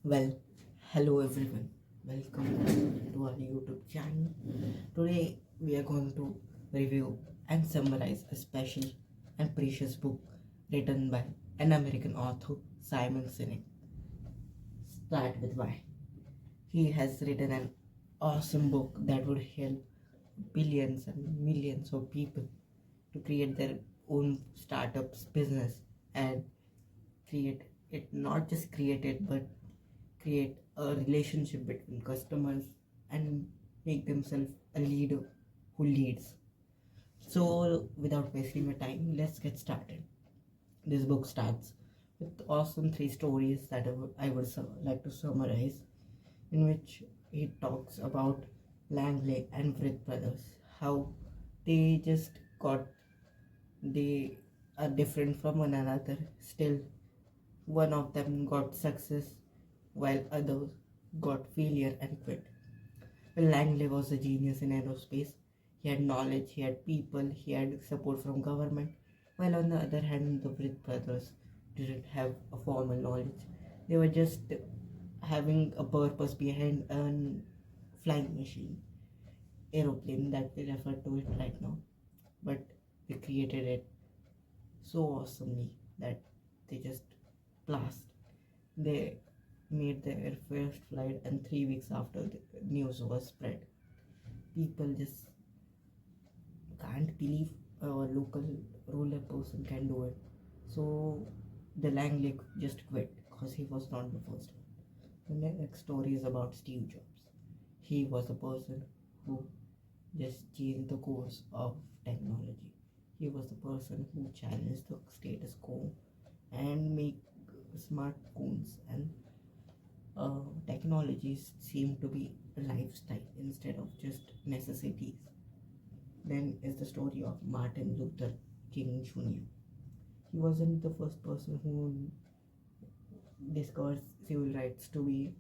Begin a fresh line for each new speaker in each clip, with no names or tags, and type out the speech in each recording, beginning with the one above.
Well, hello everyone. Welcome to our YouTube channel. Today we are going to review and summarize a special and precious book written by an American author, Simon Sinek. Start with why. He has written an awesome book that would help billions and millions of people to create their own startups business and create it, not just create it, but create a relationship between customers and make themselves a leader who leads. So, without wasting my time, let's get started. This book starts with awesome three stories that I would like to summarize, in which he talks about Langley and Wright brothers, how they just got they are different from one another. Still, one of them got success while others got failure and quit. Well, Langley was a genius in aerospace. He had knowledge, he had people, he had support from government, while on the other hand, the Wright brothers didn't have a formal knowledge. They were just having a purpose behind a flying machine, aeroplane that we refer to it right now. But they created it so awesomely that they just blast. They made their first flight, and 3 weeks after the news was spread, people just can't believe a local rural person can do it. So the Langley just quit because he was not the first one. The next story is about Steve Jobs. He was a person who just changed the course of technology. He was the person who challenged the status quo and make smartphones and technologies seem to be a lifestyle instead of just necessities. Then is the story of Martin Luther King Jr. He wasn't the first person who discovered civil rights to be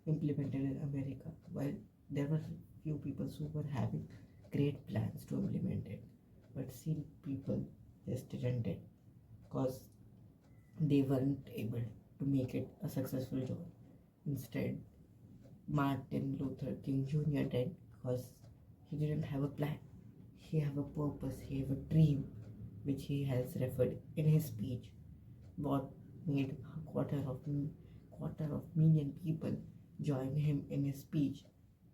implemented in America. While there were few people who were having great plans to implement it, but still people just didn't it because they weren't able to make it a successful job. Instead, Martin Luther King Jr. did because he didn't have a plan. He have a purpose. He have a dream, which he has referred in his speech. What made a quarter of million people join him in his speech?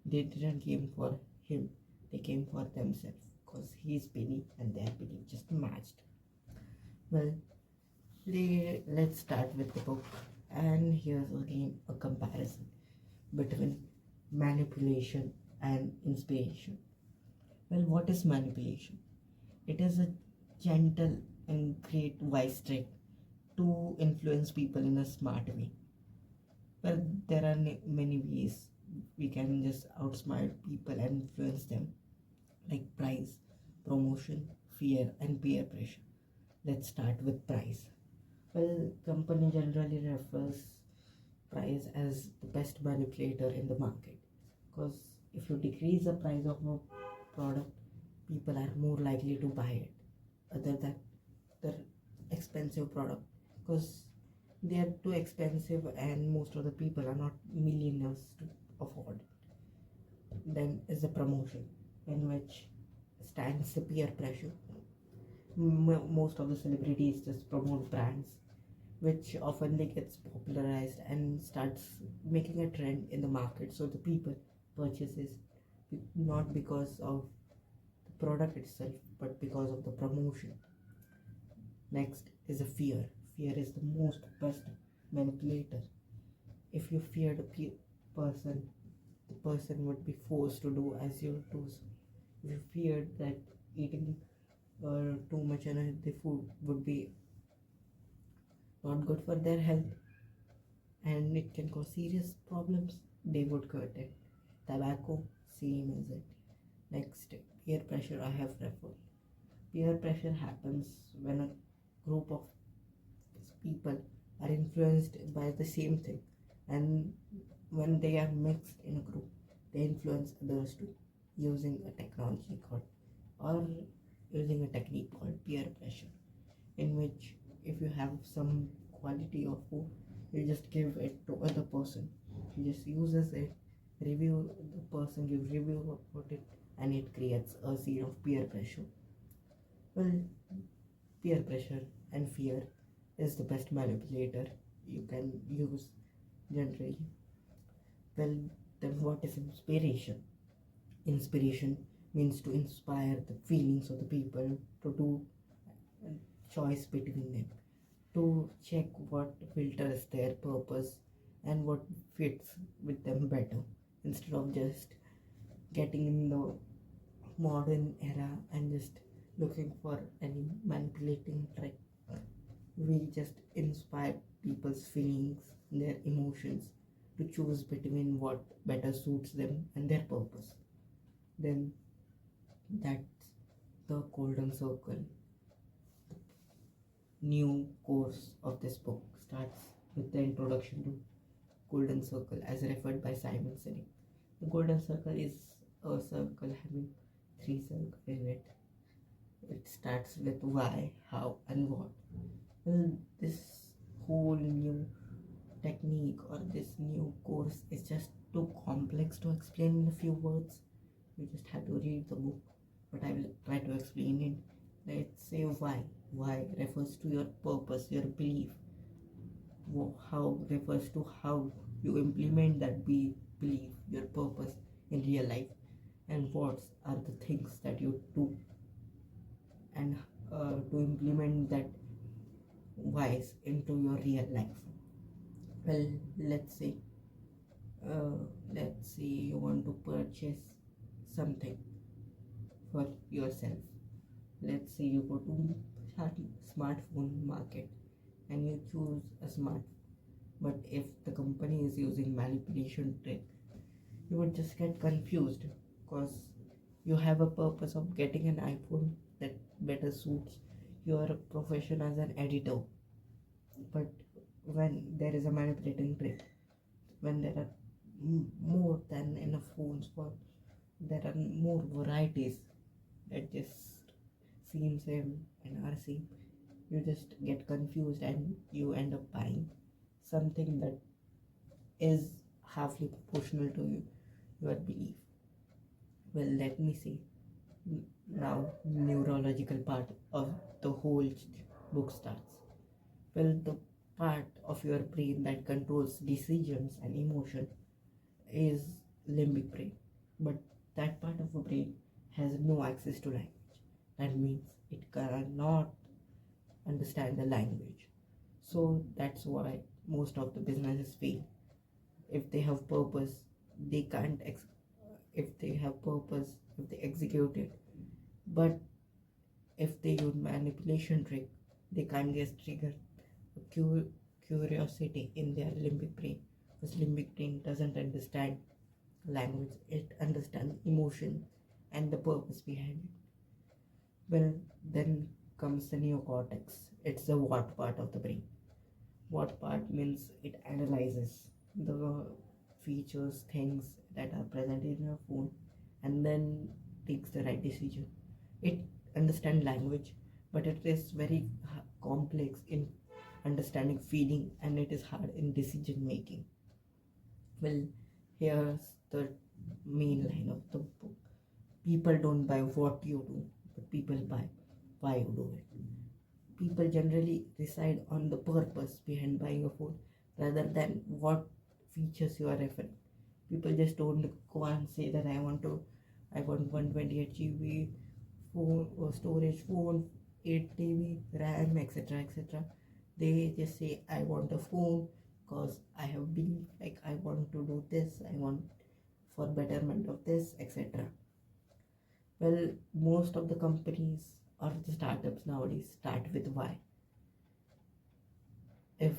They didn't came for him. They came for themselves because his belief and their belief just matched. Well, let's start with the book, and here's again a comparison between manipulation and inspiration. Well, what is manipulation? It is a gentle and great wise trick to influence people in a smart way. Well, there are many ways we can just outsmart people and influence them, like price, promotion, fear, and peer pressure. Let's start with price. Well, company generally refers price as the best manipulator in the market, because if you decrease the price of a product, people are more likely to buy it other than the expensive product, because they are too expensive and most of the people are not millionaires to afford. Then is the promotion, in which stands the peer pressure. Most of the celebrities just promote brands, which often gets popularized and starts making a trend in the market, so the people purchases not because of the product itself but because of the promotion. Next is a fear. Fear is the most best manipulator. If you fear person, the person would be forced to do as you do. If you feared that eating too much unhealthy food would be not good for their health and it can cause serious problems, they would cut it. Tobacco, same as it. Next, peer pressure I have referred. Peer pressure happens when a group of people are influenced by the same thing, and when they are mixed in a group, they influence others too, using a technology called or using a technique called peer pressure, in which if you have some quality of food, You just give it to other person. He just uses it, review the person gives review about it, and it creates a scene of peer pressure. Well, peer pressure and fear is the best manipulator you can use generally. Well, then what is inspiration? Inspiration means to inspire the feelings of the people to do a choice between them, to check what filters their purpose and what fits with them better, instead of just getting in the modern era and just looking for any manipulating trick. We just inspire people's feelings, their emotions, to choose between what better suits them and their purpose. Then that's the golden circle. New course of this book starts with the introduction to golden circle as referred by Simon Sinek. The golden circle is a circle having three circles in it. It starts with why, how, and what. Well, this whole new technique or this new course is just too complex to explain in a few words. You just have to read the book, but I will try to explain it. Let's say why. Why refers to your purpose, your belief. How refers to how you implement that belief, your purpose in real life, and what are the things that you do and to implement that whys into your real life. Well, let's say uh, let's say you want to purchase something for yourself. Let's say you go to smartphone market and you choose a smartphone, but if the company is using manipulation trick, you would just get confused because you have a purpose of getting an iPhone that better suits your profession as an editor. But when there is a manipulating trick, when there are more than enough phones, for there are more varieties that just seem same and are same, you just get confused and you end up buying something that is halfly proportional to your belief. Well, let me see. Now, neurological part of the whole book starts. Well, the part of your brain that controls decisions and emotion is limbic brain, but that part of the brain has no access to language. That means it cannot understand the language. So that's why most of the businesses fail. If they have purpose, they can't. If they have purpose, if they execute it, but if they use manipulation trick, they can't just trigger a curiosity in their limbic brain, because limbic brain doesn't understand language, it understands emotion and the purpose behind it. Well, then comes the neocortex. It's the what part of the brain. What part means it analyzes the features, things that are present in your phone, and then takes the right decision. It understands language, but it is very complex in understanding feeling, and it is hard in decision making. Well, here's the main line of the book. People don't buy what you do, but people buy why you do it. People generally decide on the purpose behind buying a phone rather than what features you are referring. People just don't go and say that I want 128 GB phone or storage phone, 8 TB RAM, etc. etc. They just say I want a phone because I have been like I want to do this, I want for betterment of this, etc. Well, most of the companies or the startups nowadays start with why. If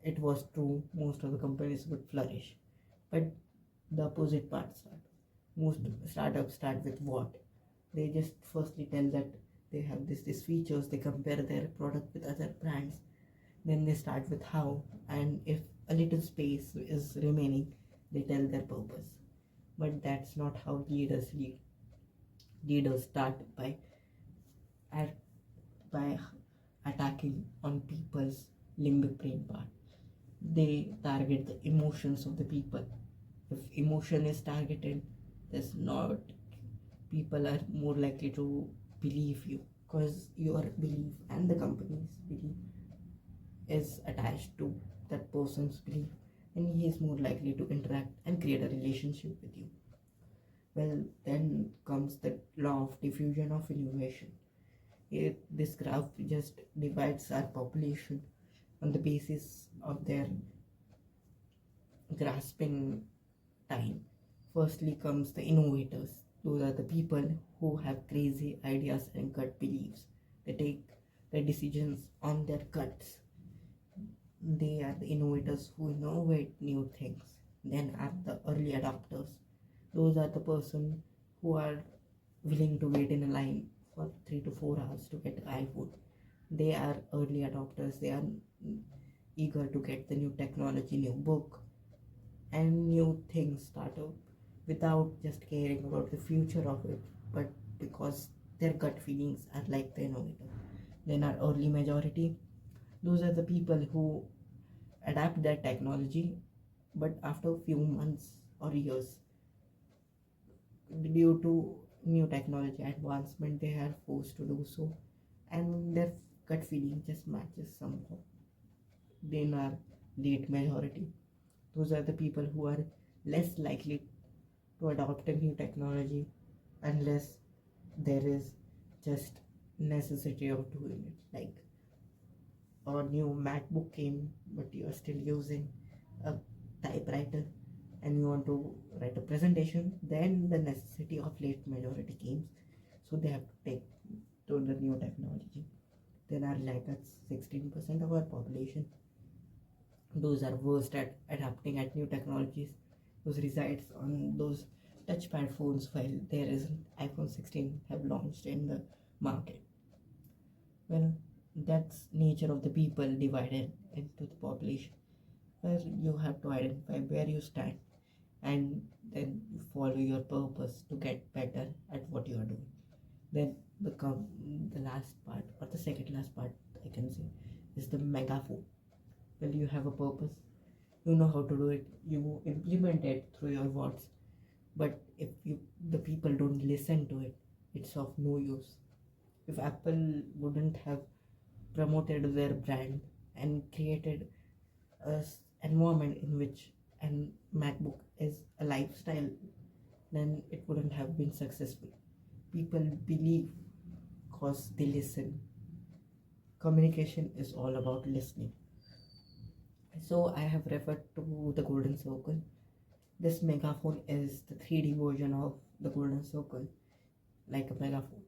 it was true, most of the companies would flourish. But the opposite part start. Most startups start with what. They just firstly tell that they have this features, they compare their product with other brands, then they start with how, and if a little space is remaining, they tell their purpose. But that's not how leaders lead. Leaders start by attacking on people's limbic brain part. They target the emotions of the people. If emotion is targeted, there's not people are more likely to believe you, because your belief and the company's belief is attached to that person's belief, and he is more likely to interact and create a relationship with you. Well, then comes the law of diffusion of innovation. This graph just divides our population on the basis of their grasping time. Firstly comes the innovators. Those are the people who have crazy ideas and gut beliefs. They take their decisions on their guts. They are the innovators who innovate new things. Then are the early adopters. Those are the person who are willing to wait in a line for 3 to 4 hours to get iPhone. They are early adopters. They are eager to get the new technology, new book, and new things started without just caring about the future of it, but because their gut feelings are like the innovator. Then our early majority, those are the people who adapt their technology, but after a few months or years, due to new technology advancement, they are forced to do so, and their gut feeling just matches somehow. Then our late majority, those are the people who are less likely to adopt a new technology unless there is just necessity of doing it, like a new MacBook came but you are still using a typewriter and you want to write a presentation, then the necessity of late majority came, so they have to take to the new technology. Then our laggards, 16% of our population, those are worst at adapting at new technologies. Those resides on those touchpad phones while there isn't iPhone 16 have launched in the market. Well, that's nature of the people divided into the population, where you have to identify where you stand and then follow your purpose to get better at what you are doing. Then the last part, or the second last part I can say, is the megaphone. Well, you have a purpose, you know how to do it, you implement it through your words, but if the people don't listen to it, it's of no use. If Apple wouldn't have promoted their brand and created a environment in which an MacBook is a lifestyle, then it wouldn't have been successful. People believe because they listen. Communication is all about listening. So I have referred to the golden circle. This megaphone is the 3D version of the golden circle, like a megaphone,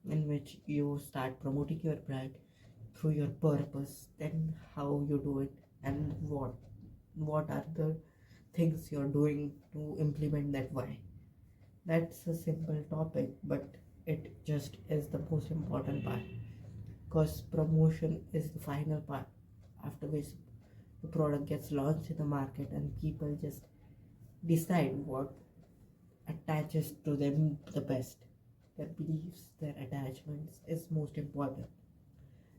in which you start promoting your brand through your purpose, then how you do it, and what are the things you're doing to implement that why. That's a simple topic, but it just is the most important part, because promotion is the final part, after which the product gets launched in the market and people just decide what attaches to them the best. Their beliefs, their attachments is most important.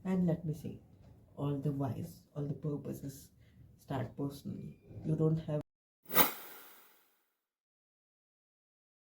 And let me say, all the whys, all the purposes start personally. You don't have